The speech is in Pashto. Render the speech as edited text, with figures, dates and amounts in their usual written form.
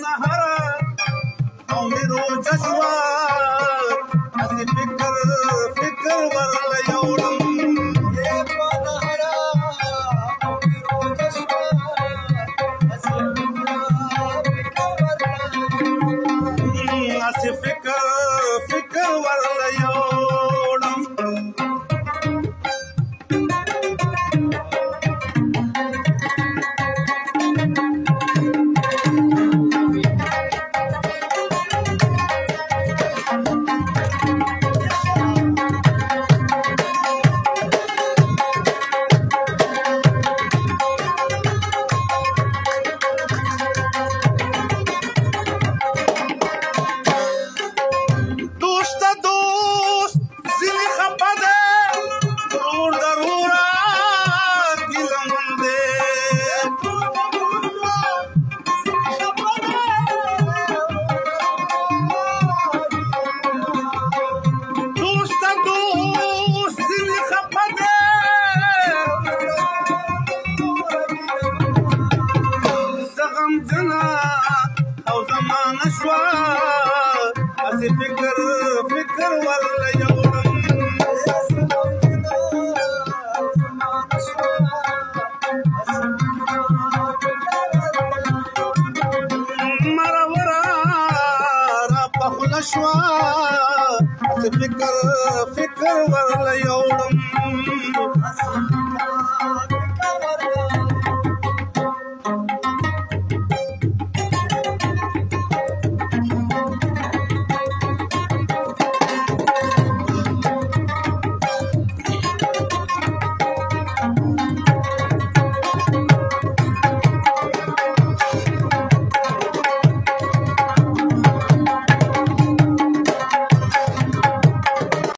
نهر عمرو جشوا أسي فكر ولا يوم نهر عمرو جشوا أسي فكر ولا يوم أسي فكر ولا يوم مرورا رب خلشوا أسي فكر ولا يوم